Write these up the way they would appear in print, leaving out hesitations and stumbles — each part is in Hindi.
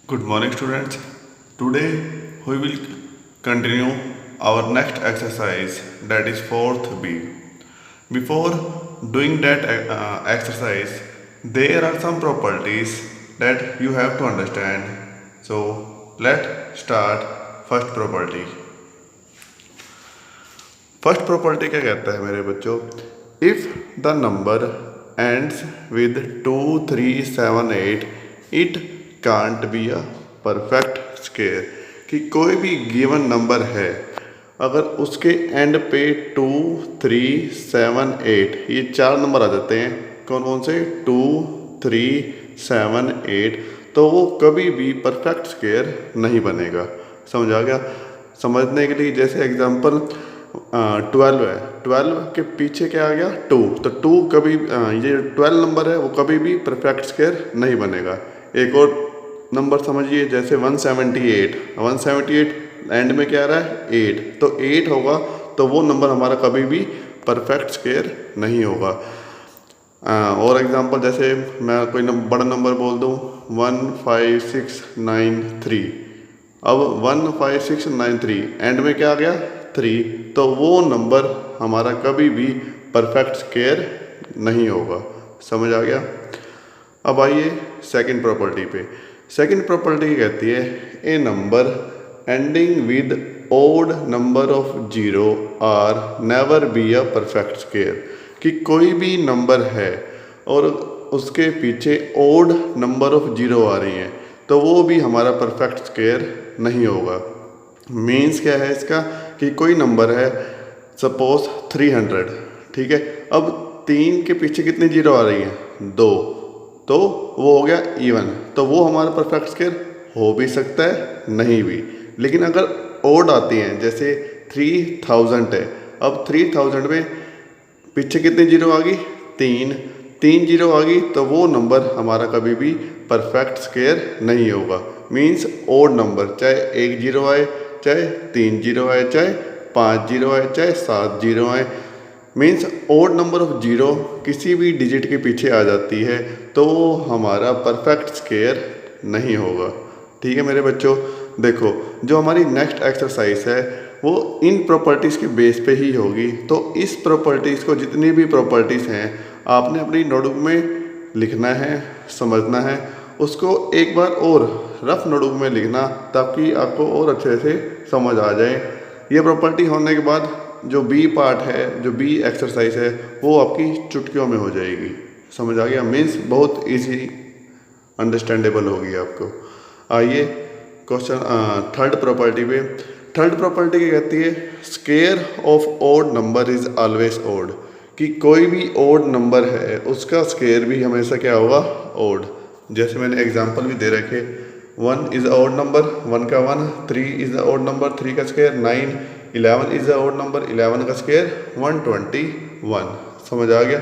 Good morning, students. Today we will continue our next exercise, that is fourth B. Before doing that exercise, there are some properties that you have to understand. So let's start first property. First property क्या कहता है मेरे बच्चों? If the number ends with 2378 it can't be a perfect square. कि कोई भी गिवन नंबर है, अगर उसके एंड पे 2378 ये चार नंबर आ जाते हैं, कौन कौन से? 2378, तो वो कभी भी परफेक्ट स्क्वायर नहीं बनेगा। समझ आ गया? समझने के लिए जैसे एग्जांपल 12 है, 12 के पीछे क्या आ गया? 2, तो 2 कभी ये 12 नंबर है वो कभी भी परफेक्ट स्क्वायर नहीं बनेगा। एक और नंबर समझिए, जैसे 178 एंड में क्या आ रहा है? 8, तो 8 होगा तो वो नंबर हमारा कभी भी परफेक्ट स्क्वायर नहीं होगा। और एग्जांपल जैसे मैं कोई बड़ा नंबर बोल दूँ 15693, अब 15693 एंड में क्या आ गया? 3, तो वो नंबर हमारा कभी भी परफेक्ट स्क्वायर नहीं होगा। समझ आ गया? अब आइए सेकंड प्रॉपर्टी पे। सेकंड प्रॉपर्टी कहती है a number ending with odd number of zero are never be a perfect square. कि कोई भी नंबर है और उसके पीछे ओड नंबर ऑफ जीरो आ रही हैं, तो वो भी हमारा परफेक्ट स्क्वायर नहीं होगा। मीन्स क्या है इसका? कि कोई नंबर है, सपोज 300, ठीक है। अब 3 के पीछे कितनी जीरो आ रही हैं? 2, तो वो हो गया इवन, तो वो हमारा परफेक्ट स्क्वायर हो भी सकता है, नहीं भी। लेकिन अगर ओड आती हैं, जैसे 3000 है, अब 3000 में पीछे कितनी जीरो आ गई? 3 जीरो आ गई, तो वो नंबर हमारा कभी भी परफेक्ट स्क्वायर नहीं होगा। मीन्स ओड नंबर, चाहे 1 जीरो आए, चाहे 3 जीरो आए, चाहे 5 जीरो आए, चाहे 7 जीरो आए, means odd number of zero किसी भी डिजिट के पीछे आ जाती है तो हमारा परफेक्ट स्क्वायर नहीं होगा। ठीक है मेरे बच्चों, देखो जो हमारी नेक्स्ट एक्सरसाइज है वो इन प्रॉपर्टीज़ के बेस पे ही होगी। तो इस प्रॉपर्टीज़ को, जितनी भी प्रॉपर्टीज़ हैं, आपने अपनी नोटबुक में लिखना है, समझना है, उसको एक बार और रफ नोटबुक में लिखना, ताकि आपको और अच्छे से समझ आ जाए। ये प्रॉपर्टी होने के बाद जो बी पार्ट है, जो बी एक्सरसाइज है, वो आपकी चुटकियों में हो जाएगी। समझ आ गया? मीन्स बहुत इजी अंडरस्टैंडेबल होगी आपको। आइए क्वेश्चन थर्ड प्रॉपर्टी पे। थर्ड प्रॉपर्टी क्या कहती है? Square of odd number is always odd. कि कोई भी ओड नंबर है उसका स्क्वायर भी हमेशा क्या होगा? ओड। जैसे मैंने एग्जांपल भी दे रखे, 1 इज़ अ ओड नंबर, 1 का 1, 3 इज़ अ ओड नंबर, 3 का square 9, 11 is a odd number, 11 का स्क्वायर 121। समझ आ गया?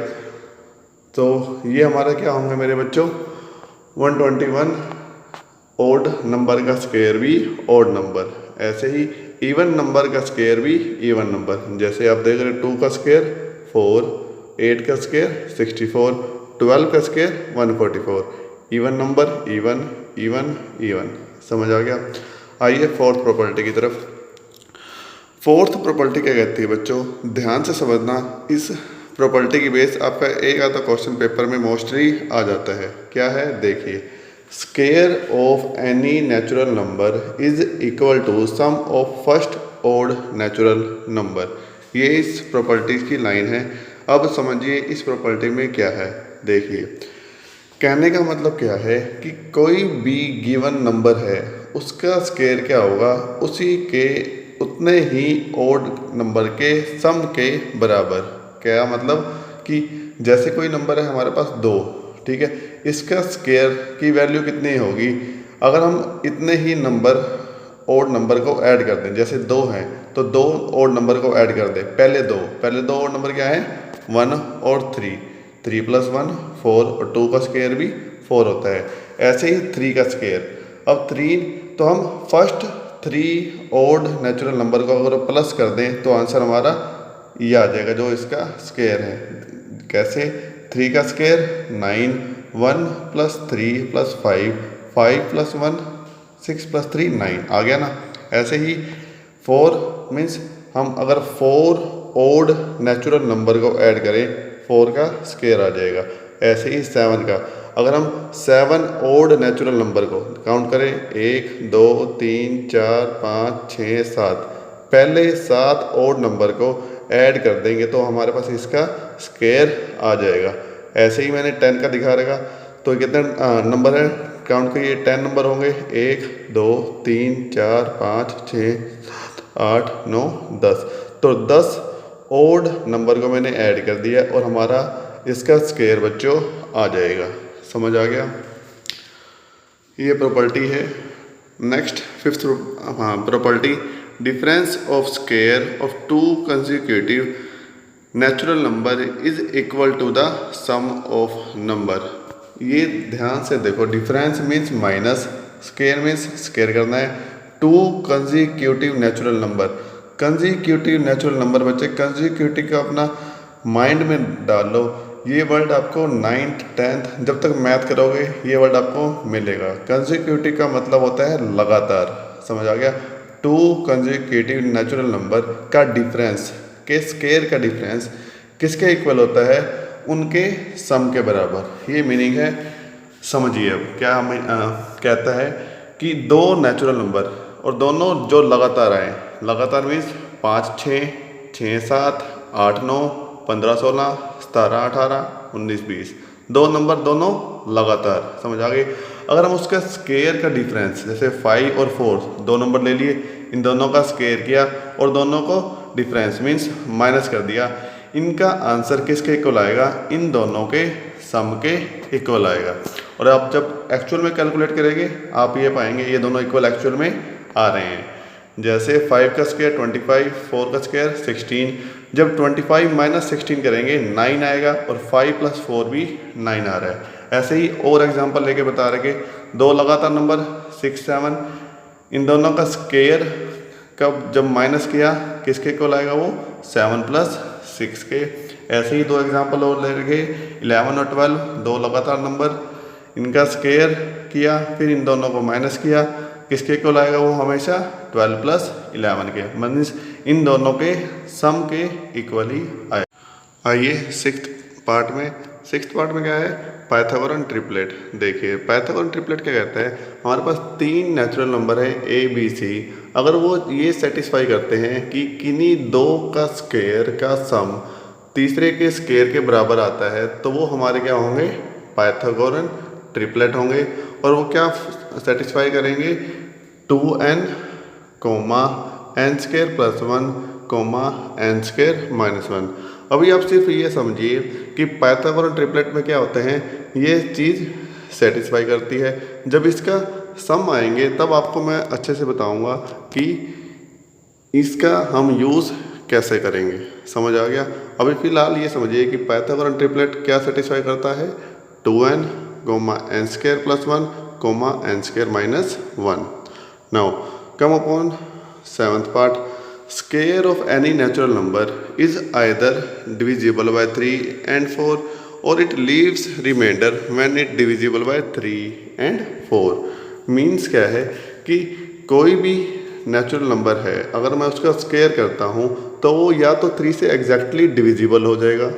तो ये हमारा क्या होंगे मेरे बच्चों? 121 ओड नंबर का स्क्वायर भी ओड नंबर। ऐसे ही इवन नंबर का स्क्वायर भी इवन नंबर। जैसे आप देख रहे हो 2 का स्क्वायर 4, 8 का स्क्वायर 64, 12 का square 144। Even number even even even. समझ आ गया? आइए फोर्थ प्रॉपर्टी की तरफ। फोर्थ प्रॉपर्टी क्या कहती है बच्चों? ध्यान से समझना। इस प्रॉपर्टी की बेस आपका एक आधा क्वेश्चन पेपर में मोस्टली आ जाता है। क्या है? देखिए, square of any natural number is equal to sum of first odd natural number. ये इस प्रॉपर्टी की लाइन है। अब समझिए इस प्रॉपर्टी में क्या है। देखिए, कहने का मतलब क्या है कि कोई भी गिवन नंबर है उसका स्क्वायर क्या होगा? उसी के उतने ही ओड नंबर के सम के बराबर। क्या मतलब? कि जैसे कोई नंबर है हमारे पास 2, ठीक है, इसका स्क्वायर की वैल्यू कितनी होगी? अगर हम इतने ही नंबर ओड नंबर को ऐड कर दें, जैसे 2 हैं तो 2 ओड नंबर को ऐड कर दें। पहले दो ओड नंबर क्या है? 1 और 3, 3 + 1 4, और 2 का स्क्वायर भी 4 होता है। ऐसे ही 3 का स्क्वायर, अब 3, तो हम फर्स्ट 3 ओड नेचुरल नंबर को अगर प्लस कर दें तो आंसर हमारा ये आ जाएगा, जो इसका स्क्वायर है। कैसे? 3 का स्क्वायर 9, 1 + 3 + 5, 5 + 1 6 + 3 9 आ गया ना। ऐसे ही 4 मीन्स हम अगर 4 ओड नेचुरल नंबर को ऐड करें 4 का स्क्वायर आ जाएगा। ऐसे ही 7 का अगर हम 7 ओड नेचुरल नंबर को काउंट करें 1 2 3 4 5 6 7, पहले 7 ओड नंबर को ऐड कर देंगे तो हमारे पास इसका स्क्वायर आ जाएगा। ऐसे ही मैंने 10 का दिखा रहेगा। तो कितने नंबर है काउंट करिए, 10 नंबर होंगे 1 2 3 4 5 6 7 8 9 10। तो 10 ओड नंबर को मैंने ऐड कर दिया और हमारा इसका स्क्वायर बच्चों आ जाएगा। समझ आ गया, ये प्रॉपर्टी है। Next 5th property, difference of square of 2 consecutive natural number is equal to the sum of number. ये ध्यान से देखो, difference means minus, square means square करना है। 2 consecutive natural number, consecutive natural number बच्चे कंसेक्यूटिव का अपना माइंड में डाल लो। ये वर्ड आपको 9th 10th जब तक मैथ करोगे ये वर्ड आपको मिलेगा। कंसेक्यूटिव का मतलब होता है लगातार। समझ आ गया। 2 कंसेक्यूटिव नेचुरल नंबर का डिफरेंस के स्क्वायर का डिफरेंस किसके इक्वल होता है, उनके सम के बराबर। ये मीनिंग है। समझिए अब क्या हमें कहता है कि 2 नेचुरल नंबर और दोनों जो लगातार आए, लगातार मीन्स 5 6 6 7 8 9 15 16 17 18 19 20, 2 नंबर दोनों लगातार। समझ आ गई। अगर हम उसका स्क्वायर का डिफरेंस जैसे 5 और 4 2 नंबर ले लिए, इन दोनों का स्क्वायर किया और दोनों को डिफरेंस मीन्स माइनस कर दिया, इनका आंसर किसके इक्वल आएगा, इन दोनों के सम के इक्वल आएगा। और आप जब एक्चुअल में कैलकुलेट करेंगे आप ये पाएंगे ये दोनों इक्वल एक्चुअल में आ रहे हैं। जैसे 5 का स्क्वायर 25, 4 का स्क्वायर 16, जब 25 - 16 करेंगे 9 आएगा और 5 + 4 भी 9 आ रहा है। ऐसे ही और एग्जांपल लेके बता रहे कि 2 लगातार नंबर 6 7, इन दोनों का स्क्वायर कब जब माइनस किया किसके इक्वल आएगा, वो 7 + 6 के। ऐसे ही 2 एग्जांपल और ले रखे 11 और 12, 2 लगातार नंबर, इनका स्क्वायर किया फिर इन दोनों को माइनस किया, किसके इक्वल आएगा, वो हमेशा 12 + 11 के, मीन्स इन दोनों के सम के इक्वल ही आए। आइए 6th पार्ट में। 6th पार्ट में क्या है, पाइथागोरन ट्रिपलेट। देखिए पाइथागोरन ट्रिपलेट क्या कहता है, हमारे पास 3 नेचुरल नंबर है A B C, अगर वो ये सेटिस्फाई करते हैं कि किन्हीं 2 का स्क्वायर का सम तीसरे के स्क्वायर के बराबर आता है तो वो हमारे क्या होंगे, पाइथागोरन ट्रिपलेट होंगे। और वो क्या सेटिस्फाई करेंगे, 2n, n² + 1, n² - 1। अभी आप सिर्फ ये समझिए कि पाइथागोरन ट्रिपलेट में क्या होते हैं, ये चीज़ सेटिस्फाई करती है। जब इसका सम आएंगे तब आपको मैं अच्छे से बताऊंगा कि इसका हम यूज़ कैसे करेंगे। समझ आ गया। अभी फ़िलहाल ये समझिए कि पाइथागोरन ट्रिपलेट क्या सेटिस्फाई करता है, 2n, n² + 1, n² - 1। Now come upon 7th part, square of any natural number is either divisible by 3 and 4 और it leaves reminder when it divisible by 3 and 4। Means क्या है कि कोई भी नेचुरल नंबर है अगर मैं उसका स्क्वायर करता हूँ तो वो या तो 3 से एग्जैक्टली डिविजिबल हो जाएगा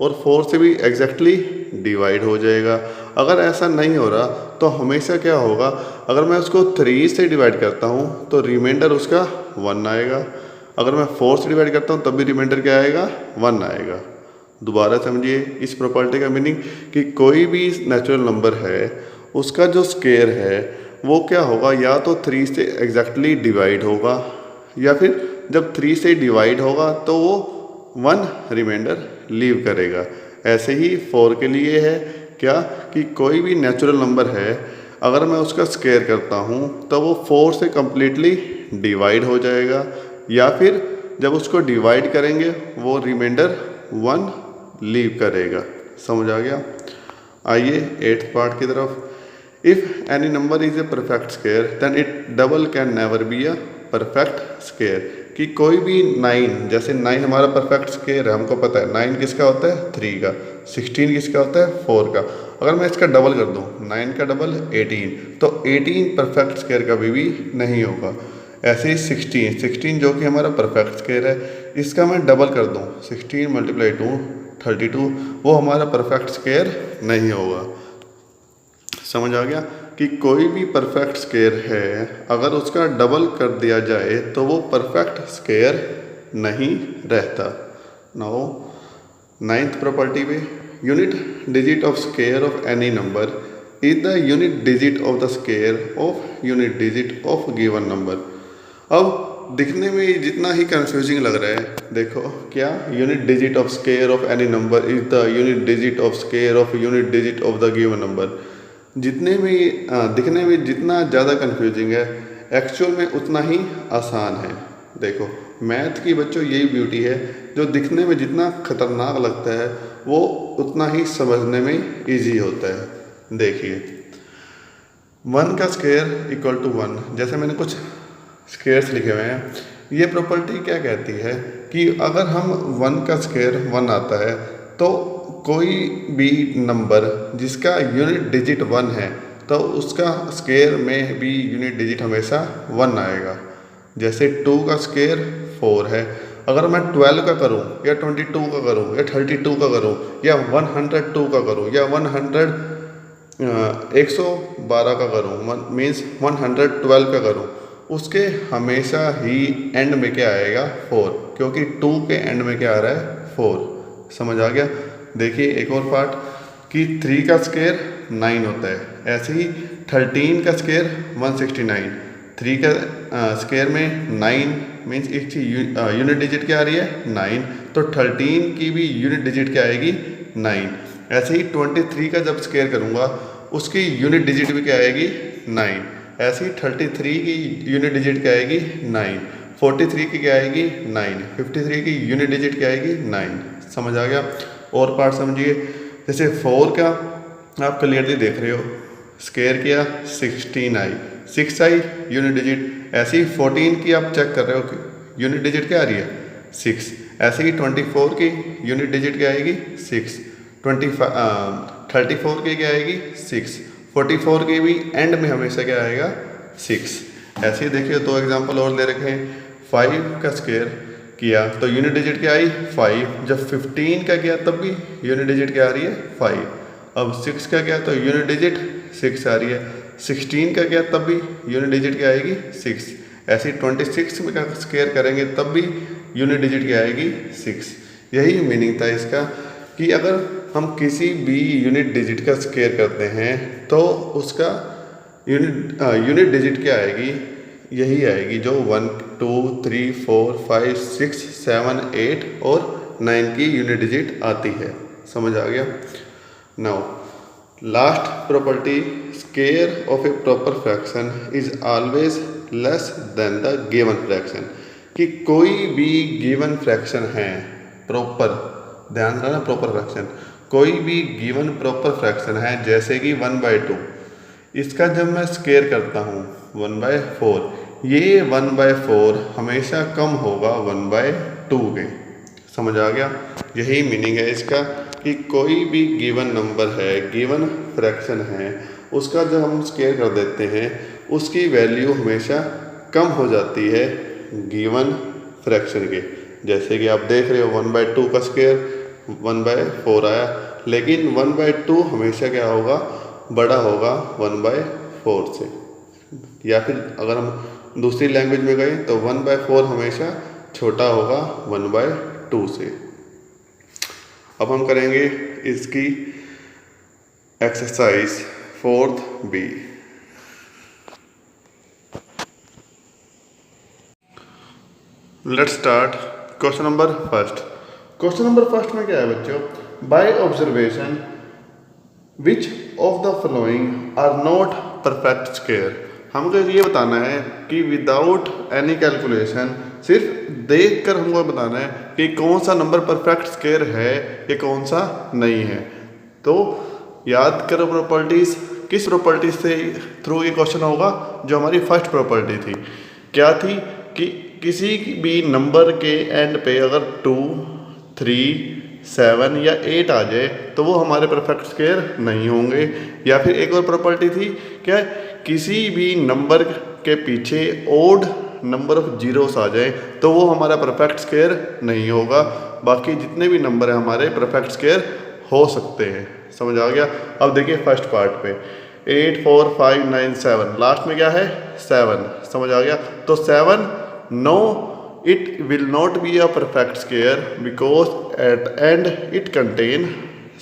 और 4 से भी एग्जैक्टली डिवाइड हो जाएगा। अगर ऐसा नहीं हो रहा तो हमेशा क्या होगा, अगर मैं उसको 3 से डिवाइड करता हूँ तो रिमाइंडर उसका 1 आएगा, अगर मैं 4 से डिवाइड करता हूँ तब भी रिमाइंडर क्या आएगा, 1 आएगा। दोबारा समझिए इस प्रॉपर्टी का मीनिंग कि कोई भी नेचुरल नंबर है उसका जो स्क्वायर है वो क्या होगा, या तो 3 से एग्जैक्टली डिवाइड होगा या फिर जब 3 से डिवाइड होगा तो वो 1 रिमाइंडर लीव करेगा। ऐसे ही 4 के लिए है क्या कि कोई भी नेचुरल नंबर है अगर मैं उसका स्क्वायर करता हूँ तो वो 4 से कम्प्लीटली डिवाइड हो जाएगा या फिर जब उसको डिवाइड करेंगे वो रिमाइंडर 1 लीव करेगा। समझ आ गया। आइए 8th पार्ट की तरफ। If any number is a perfect square then it double can never be a perfect square. कि कोई भी 9, जैसे 9 हमारा परफेक्ट स्क्वायर है, हमको पता है 9 किसका होता है, 3 का, 16 किसका होता है, 4 का। अगर मैं इसका डबल कर दूँ, 9 का डबल 18, तो 18 परफेक्ट स्क्वायर कभी भी नहीं होगा। ऐसे ही 16 जो कि हमारा परफेक्ट स्क्वायर है, इसका मैं डबल कर दूँ, 16 × 2 32, वो हमारा परफेक्ट स्क्वायर नहीं होगा। समझ आ गया कि कोई भी परफेक्ट स्क्वायर है, अगर उसका डबल कर दिया जाए तो वो परफेक्ट स्क्वायर नहीं रहता। नाउ 9th प्रॉपर्टी पे, unit digit of square of any number is the unit digit of the square of unit digit of given number. अब दिखने में जितना ही कंफ्यूजिंग लग रहा है, देखो क्या, unit digit of square of any number is the unit digit of square of unit digit of the given number. जितने में दिखने में जितना ज़्यादा कंफ्यूजिंग है, एक्चुअल में उतना ही आसान है। देखो मैथ की बच्चों यही ब्यूटी है, जो दिखने में जितना खतरनाक लगता है वो उतना ही समझने में इजी होता है। देखिए 1 का स्क्वायर इक्वल टू 1, जैसे मैंने कुछ स्क्वायर्स लिखे हुए हैं। ये प्रॉपर्टी क्या कहती है कि अगर हम 1 का स्क्वायर 1 आता है तो कोई भी नंबर जिसका यूनिट डिजिट 1 है तो उसका स्क्वायर में भी यूनिट डिजिट हमेशा 1 आएगा। जैसे 2 का स्क्वायर 4 है, अगर मैं 12 का करूं या 22 का करूं या 32 का करूं या 102 का करूं या 112 का करूं, मीन्स 112 का करूं, उसके हमेशा ही एंड में क्या आएगा, 4, क्योंकि 2 के एंड में क्या आ रहा है, 4। समझ आ गया। देखिए एक और पार्ट कि 3 का स्क्वायर 9 होता है, ऐसे ही 13 का स्क्वायर 169, 3 का स्क्वायर में 9 मीन्स एक यूनिट डिजिट क्या आ रही है, 9, तो 13 की भी यूनिट डिजिट क्या आएगी, 9। ऐसे ही 23 का जब स्क्वायर करूँगा उसकी यूनिट डिजिट भी क्या आएगी, 9। ऐसे ही 33 की यूनिट डिजिट क्या आएगी, 9, 43 की क्या आएगी, 9, 53 की यूनिट डिजिट क्या आएगी, 9। समझ आ गया। और पार्ट समझिए, जैसे 4 का आप क्लियरली देख रहे हो, स्क्वायर किया 16 आई, 6 आई यूनिट डिजिट। ऐसे ही 14 की आप चेक कर रहे हो कि यूनिट डिजिट क्या आ रही है, 6। ऐसे ही 24 की यूनिट डिजिट क्या आएगी, 6। 34 की क्या आएगी, 6। 44 के भी एंड में हमेशा क्या आएगा, 6। ऐसे ही देखिए 2 एग्जांपल और ले रखे हैं। 5 का स्क्वायर किया तो यूनिट डिजिट क्या आई, 5। जब 15 का किया तब भी यूनिट डिजिट क्या आ रही है, 5। अब 6 का किया तो यूनिट डिजिट 6 आ रही है। 16 का किया तब भी यूनिट डिजिट क्या आएगी, 6। ऐसे ही 26 में का स्क्वायर करेंगे तब भी यूनिट डिजिट क्या आएगी, 6। यही मीनिंग था इसका कि अगर हम किसी भी यूनिट डिजिट का स्क्वायर करते हैं तो उसका यूनिट डिजिट क्या आएगी, यही आएगी जो 1 2 3 4 5 6 7 8 और 9 की यूनिट डिजिट आती है। समझ आ गया। Now last property, square of A proper fraction is always less than the given fraction. कि कोई भी गिवन फ्रैक्शन है प्रॉपर, ध्यान रखना प्रॉपर फ्रैक्शन, कोई भी गिवन प्रॉपर फ्रैक्शन है, जैसे कि 1/2, इसका जब मैं स्क्वायर करता हूँ 1/4, ये 1/4 हमेशा कम होगा 1/2 के। समझ आ गया। यही मीनिंग है इसका कि कोई भी गिवन नंबर है, गिवन फ्रैक्शन है, उसका जब हम स्क्वायर कर देते हैं उसकी वैल्यू हमेशा कम हो जाती है गिवन फ्रैक्शन के। जैसे कि आप देख रहे हो 1/2 का स्क्वायर 1/4 आया, लेकिन 1/2 हमेशा क्या होगा, बड़ा होगा 1/4 से। या फिर अगर हम दूसरी लैंग्वेज में गए तो 1/4 हमेशा छोटा होगा 1/2 से। अब हम करेंगे इसकी exercise 4th B। Let's start question number first. Question number first में क्या है बच्चों, by observation which of the following are not perfect square. हमको ये बताना है कि विदाउट एनी कैलकुलेशन, सिर्फ देख कर हमको बताना है कि कौन सा नंबर परफेक्ट स्क्वायर है या कौन सा नहीं है। तो याद करो प्रॉपर्टीज, किस प्रॉपर्टी से थ्रू ये क्वेश्चन होगा, जो हमारी फर्स्ट प्रॉपर्टी थी। क्या थी कि किसी भी नंबर के एंड पे अगर 2 3 7 या 8 आ जाए तो वो हमारे परफेक्ट स्क्वायर नहीं होंगे। या फिर एक और प्रॉपर्टी थी क्या, किसी भी नंबर के पीछे ओड नंबर ऑफ जीरोस आ जाए तो वो हमारा परफेक्ट स्क्वायर नहीं होगा। बाकी जितने भी नंबर हैं हमारे परफेक्ट स्क्वायर हो सकते हैं। समझ आ गया। अब देखिए फर्स्ट पार्ट पे 8 4 5 9 7 लास्ट में क्या है 7। समझ आ गया। तो 7 no it will not be a perfect square because at end it contain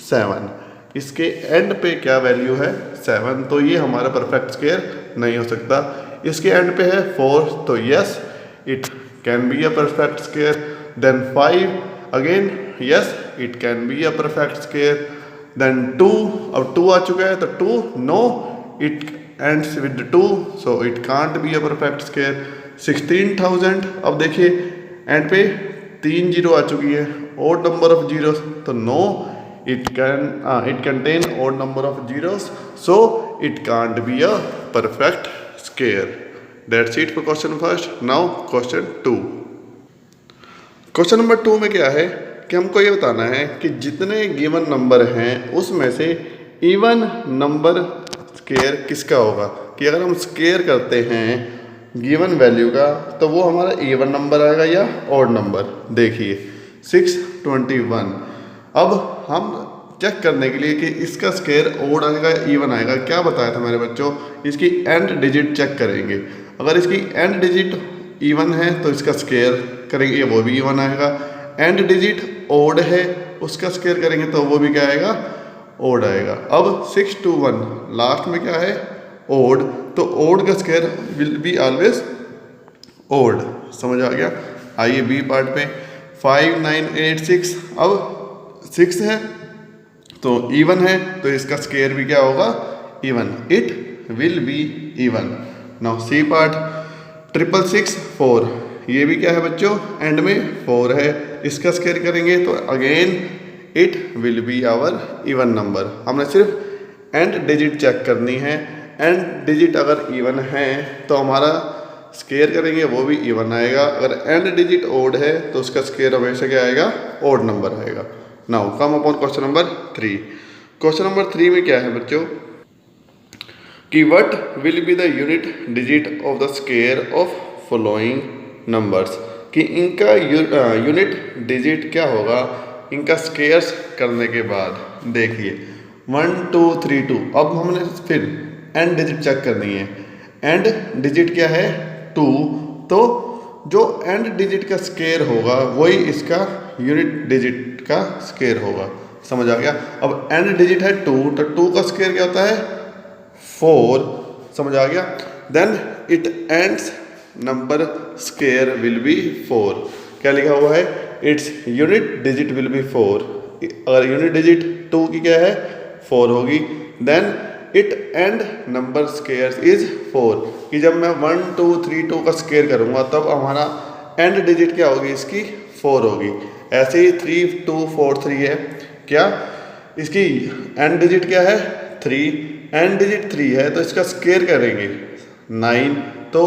7। इसके एंड पे क्या वैल्यू है 7, तो ये हमारा परफेक्ट स्क्वायर नहीं हो सकता। इसके एंड पे है 4, तो yes it can be a perfect square. Then 5 again yes it can be a perfect square. Then 2, अब 2 आ चुका है तो 2 no it ends with 2 so it can't be a perfect square. 16,000 अब देखिए एंड पे 3 जीरो आ चुकी है, ओड नंबर ऑफ जीरोस, तो no it contain odd number of zeros so it can't be a perfect square. That's it for question first. Now question 2। Question number 2 में क्या है कि हमको ये बताना है कि जितने गिवन नंबर हैं उसमें से इवन नंबर स्क्वायर किसका होगा। कि अगर हम स्क्वायर करते हैं गिवन वैल्यू का तो वो हमारा इवन नंबर आएगा या ऑड नंबर। देखिए 621। अब हम चेक करने के लिए कि इसका स्क्वायर ऑड आएगा या इवन आएगा, क्या बताया था मेरे बच्चों, इसकी एंड डिजिट चेक करेंगे। अगर इसकी एंड डिजिट इवन है तो इसका स्क्वायर करेंगे वो भी इवन आएगा। एंड डिजिट ओड है उसका स्क्वायर करेंगे तो वो भी क्या आएगा ओड आएगा। अब 621 लास्ट में क्या है ओड, तो ओड का square will be always odd. समझ आ गया। आइए बी पार्ट पे 5986। अब 6 है तो इवन है तो इसका स्क्वायर भी क्या होगा even, it will be even. Now C part 666 ये भी क्या है बच्चों एंड में 4 है, इसका स्क्वायर करेंगे तो again it will be our even number. हमने सिर्फ एंड डिजिट चेक करनी है। एंड डिजिट अगर इवन है तो हमारा स्क्वायर करेंगे वो भी इवन आएगा। अगर एंड डिजिट ओड है तो उसका स्क्वायर हमेशा क्या आएगा ओड नंबर आएगा। Now come upon question number 3। Question number 3 में क्या है बच्चों कि what will be the unit digit of the square of following numbers. कि इनका यूनिट डिजिट क्या होगा इनका स्क्वायर्स करने के बाद। देखिए 1 2 3 2। अब हमने फिर एंड डिजिट चेक करनी है। एंड डिजिट क्या है 2, तो जो एंड डिजिट का स्क्वायर होगा वही इसका यूनिट डिजिट का स्क्वायर होगा। समझ आ गया। अब एंड डिजिट है 2 तो 2 का स्क्वायर क्या होता है 4। समझ आ गया। Then it ends number square will be 4। क्या लिखा हुआ है its unit digit will be 4। अगर यूनिट डिजिट 2 की क्या है 4 होगी। Then it end number square is 4। कि जब मैं 1 2 3 2 का स्क्वायर करूँगा तब हमारा एंड डिजिट क्या होगी इसकी 4 होगी। ऐसे ही 3 2 4 3 है, क्या इसकी एंड डिजिट क्या है 3, एंड डिजिट 3 है तो इसका स्क्वायर करेंगे 9 तो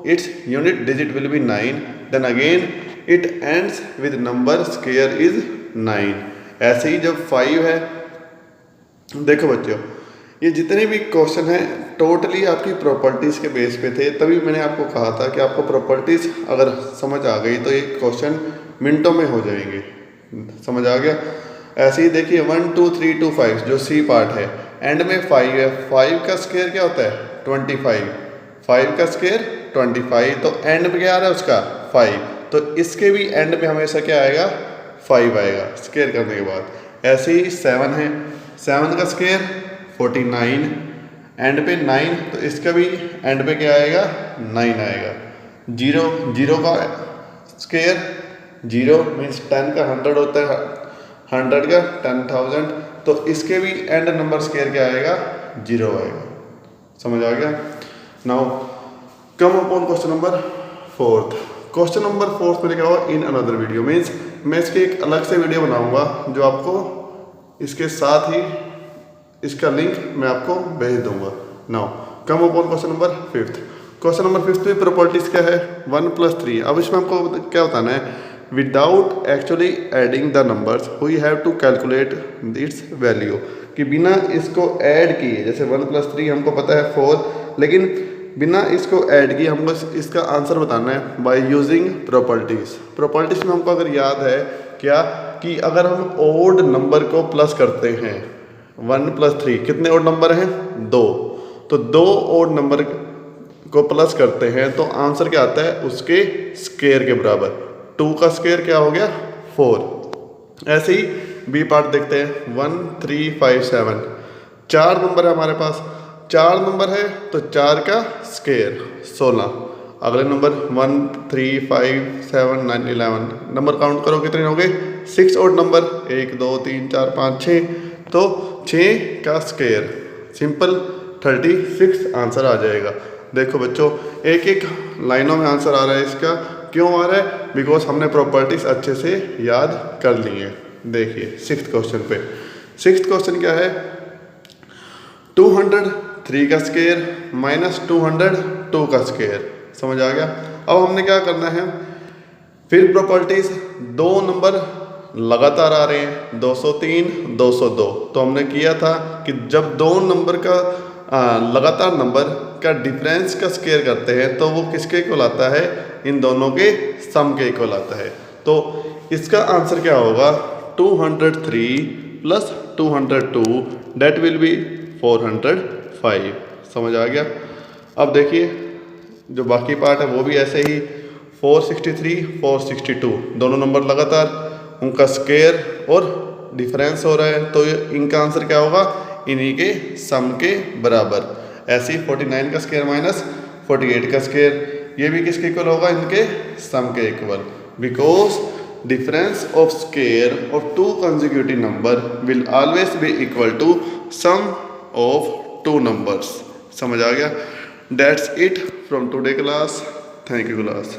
its unit digit will be 9। Then again it ends with number square is 9। ऐसे ही जब 5 है, देखो बच्चों ये जितने भी क्वेश्चन हैं टोटली आपकी प्रॉपर्टीज़ के बेस पे थे। तभी मैंने आपको कहा था कि आपको प्रॉपर्टीज़ अगर समझ आ गई तो ये क्वेश्चन मिनटों में हो जाएंगे। समझ आ गया। ऐसे ही देखिए 1 2 3 2 5 जो सी पार्ट है एंड में 5 है, 5 का स्क्वायर क्या होता है 25, 5 का स्क्वायर 25 तो एंड में क्या आ रहा है उसका 5, तो इसके भी एंड में हमेशा क्या आएगा 5 आएगा स्क्वायर करने के बाद। ऐसे ही 7 है, 7 का स्क्वायर 49 एंड पे 9 तो इसका भी एंड पे क्या आएगा 9 आएगा। 0 0 का स्क्वायर 0 मीन्स 10 का 100 होता है, 100 का 10,000 तो इसके भी एंड नंबर स्क्वायर क्या आएगा 0 आएगा। समझ आ गया। Now come upon question number 4। Question number 4 में लिखा हुआ इन अनदर वीडियो मीन्स मैं इसके एक अलग से वीडियो बनाऊंगा जो आपको इसके साथ ही इसका लिंक मैं आपको भेज दूंगा। Now come upon question number 5। Question number 5 में प्रॉपर्टीज क्या है 1 + 3। अब इसमें हमको क्या बताना है without actually adding the numbers we have to calculate its value, कि बिना इसको ऐड किए, जैसे 1 + 3 हमको पता है 4, लेकिन बिना इसको ऐड किए हमको इसका आंसर बताना है बाय यूजिंग प्रॉपर्टीज़। प्रॉपर्टीज़ में हमको अगर याद है क्या कि अगर हम ओड नंबर को प्लस करते हैं 1 + 3, कितने ओड नंबर हैं 2, तो 2 ओड नंबर को प्लस करते हैं तो आंसर क्या आता है उसके स्क्वायर के बराबर। 2 का स्क्वायर क्या हो गया 4। ऐसे ही बी पार्ट देखते हैं 1 3 5 7, 4 नंबर है हमारे पास, 4 नंबर है तो 4 का स्क्वायर 16। अगले नंबर 1 3 5 7 9 11, नंबर काउंट करो कितने हो गए 6 ओड नंबर 1 2 3 4 5 6, तो 6 का स्क्वायर सिंपल 36 आंसर आ जाएगा। देखो बच्चों एक एक लाइनों में आंसर आ रहा है इसका, क्यों आ रहा है, बिकॉज हमने प्रॉपर्टीज अच्छे से याद कर ली है। देखिए 6th क्वेश्चन पे, 6th क्वेश्चन क्या है 203 का स्क्वायर माइनस 202 का स्क्वायर, समझ आ गया। अब हमने क्या करना है, फिर प्रॉपर्टीज 2 नंबर लगातार आ रहे हैं 203 202, तो हमने किया था कि जब 2 नंबर का लगातार नंबर का डिफरेंस का स्क्वायर करते हैं तो वो किसके इक्वल आता है, इन दोनों के सम के इक्वल आता है। तो इसका आंसर क्या होगा 203 + 202 डेट विल बी 405, समझ आ गया। अब देखिए जो बाकी पार्ट है वो भी ऐसे ही 463 462, दोनों नंबर लगातार, उनका स्क्वायर और डिफरेंस हो रहा है तो इनका आंसर क्या होगा इन्हीं के सम के बराबर। ऐसे ही 49 का स्क्वायर माइनस 48 का स्क्वायर, ये भी किसके इक्वल होगा इनके सम के equal, because difference of square of 2 consecutive number will always be equal to sum of 2 numbers। समझ आ गया। That's it from today class। Thank you class।